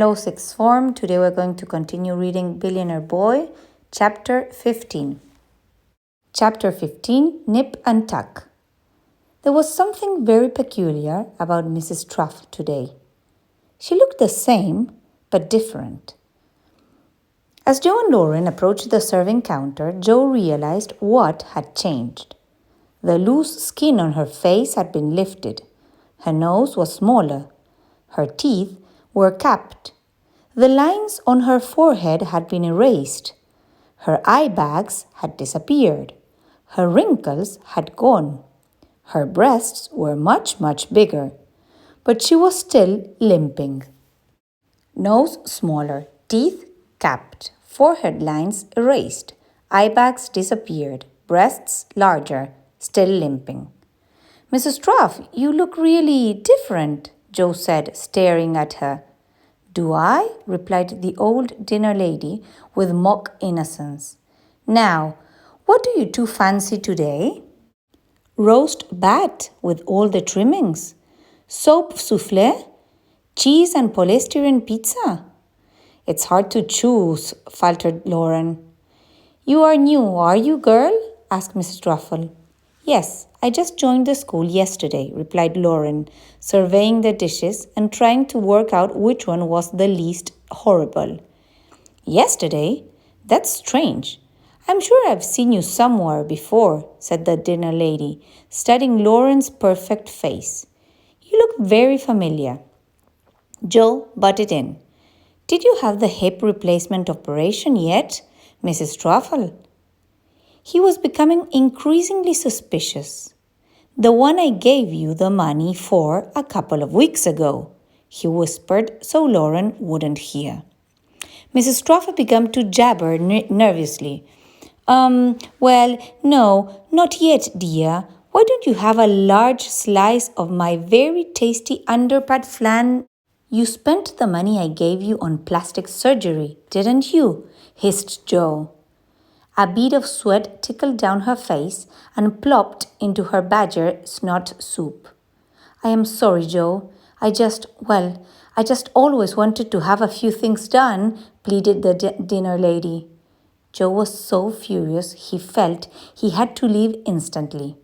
Hello, sixth form. Today we're going to continue reading Billionaire Boy, Chapter 15. Chapter 15, Nip and Tuck. There was something very peculiar about Mrs. Truffle today. She looked the same, but different. As Joe and Lauren approached the serving counter, Joe realized what had changed. The loose skin on her face had been lifted. Her nose was smaller. Her teeth were capped. The lines on her forehead had been erased. Her eye bags had disappeared. Her wrinkles had gone. Her breasts were much bigger. But she was still limping. Nose smaller, teeth capped, forehead lines erased, eye bags disappeared, breasts larger, still limping. Mrs. Truff, you look really different, Joe said, staring at her. Do I? Replied the old dinner lady with mock innocence. Now, what do you two fancy today? Roast bat with all the trimmings, soap souffle, cheese and polystyrene pizza. It's hard to choose, faltered Lauren. You are new, are you, girl? Asked Mrs. Truffle. Yes, I just joined the school yesterday, replied Lauren, surveying the dishes and trying to work out which one was the least horrible. Yesterday? That's strange. I'm sure I've seen you somewhere before, said the dinner lady, studying Lauren's perfect face. You look very familiar. Joe butted in. Did you have the hip replacement operation yet, Mrs. Truffle? He was becoming increasingly suspicious. The one I gave you the money for a couple of weeks ago, he whispered so Lauren wouldn't hear. Mrs. Truffle began to jabber nervously. Well, no, not yet, dear. Why don't you have a large slice of my very tasty underpad flan? You spent the money I gave you on plastic surgery, didn't you? Hissed Joe. A bead of sweat trickled down her face and plopped into her badger snot soup. I am sorry, Joe. I just always wanted to have a few things done, pleaded the dinner lady. Joe was so furious he felt he had to leave instantly.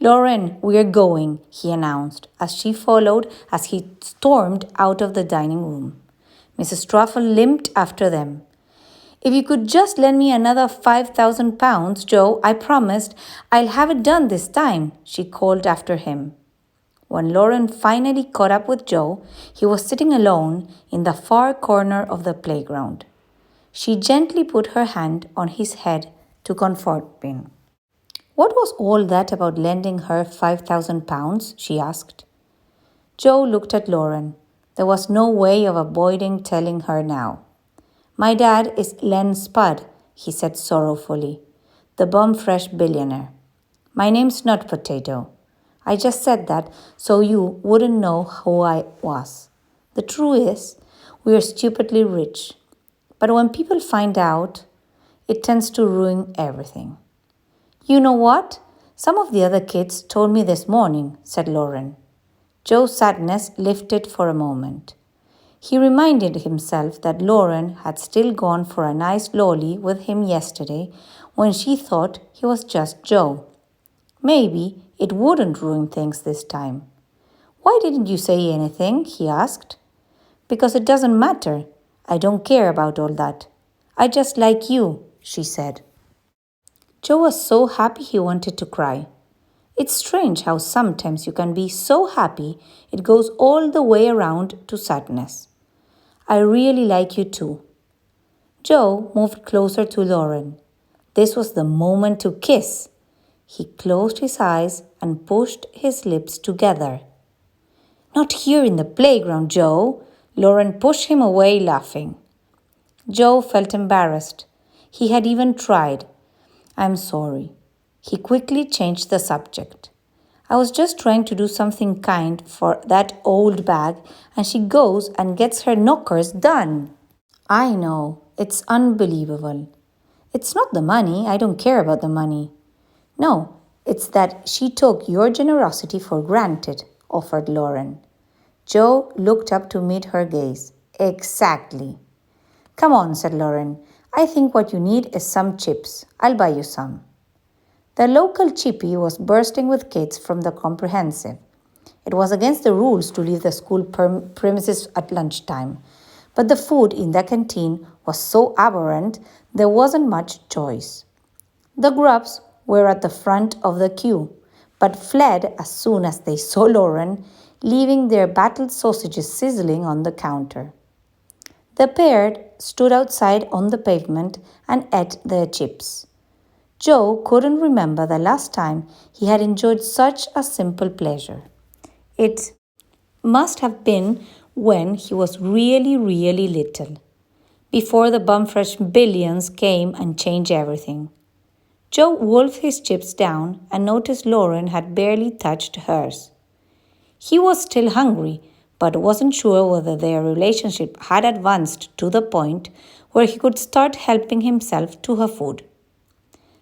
Lauren, we're going, he announced as she followed as he stormed out of the dining room. Mrs. Truffle limped after them. If you could just lend me another 5,000 pounds, Joe, I promised I'll have it done this time, she called after him. When Lauren finally caught up with Joe, he was sitting alone in the far corner of the playground. She gently put her hand on his head to comfort him. What was all that about lending her 5,000 pounds? She asked. Joe looked at Lauren. There was no way of avoiding telling her now. My dad is Len Spud, he said sorrowfully, the bum-fresh billionaire. My name's not Potato. I just said that so you wouldn't know who I was. The truth is, we are stupidly rich. But when people find out, it tends to ruin everything. You know what? Some of the other kids told me this morning, said Lauren. Joe's sadness lifted for a moment. He reminded himself that Lauren had still gone for a nice lolly with him yesterday when she thought he was just Joe. Maybe it wouldn't ruin things this time. Why didn't you say anything? He asked. Because it doesn't matter. I don't care about all that. I just like you, she said. Joe was so happy he wanted to cry. It's strange how sometimes you can be so happy it goes all the way around to sadness. I really like you too. Joe moved closer to Lauren. This was the moment to kiss. He closed his eyes and pushed his lips together. Not here in the playground, Joe. Lauren pushed him away, laughing. Joe felt embarrassed. He had even tried. I'm sorry. He quickly changed the subject. I was just trying to do something kind for that old bag, and she goes and gets her knockers done. I know. It's unbelievable. It's not the money. I don't care about the money. No, it's that she took your generosity for granted, offered Lauren. Joe looked up to meet her gaze. Exactly. Come on, said Lauren. I think what you need is some chips. I'll buy you some. The local chippy was bursting with kids from the comprehensive. It was against the rules to leave the school premises at lunchtime, but the food in the canteen was so abhorrent there wasn't much choice. The grubs were at the front of the queue, but fled as soon as they saw Lauren, leaving their battered sausages sizzling on the counter. The pair stood outside on the pavement and ate their chips. Joe couldn't remember the last time he had enjoyed such a simple pleasure. It must have been when he was really, really little, before the bumfresh billions came and changed everything. Joe wolfed his chips down and noticed Lauren had barely touched hers. He was still hungry, but wasn't sure whether their relationship had advanced to the point where he could start helping himself to her food.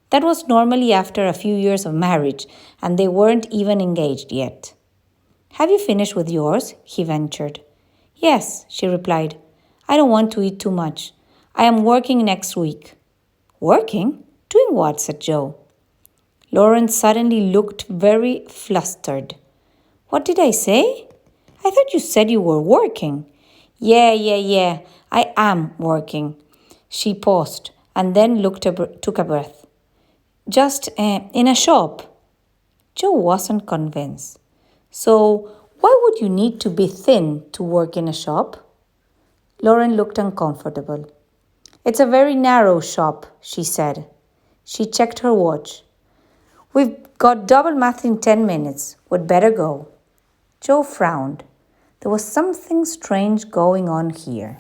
That was normally after a few years of marriage, and they weren't even engaged yet. Have you finished with yours? He ventured. Yes, she replied. I don't want to eat too much. I am working next week. Working? Doing what? Said Joe. Lauren suddenly looked very flustered. What did I say? I thought you said you were working. Yeah. I am working. She paused and then took a breath. Just in a shop. Joe wasn't convinced. So, why would you need to be thin to work in a shop? Lauren looked uncomfortable. It's a very narrow shop, she said. She checked her watch. We've got double math in 10 minutes. We'd better go. Joe frowned. There was something strange going on here.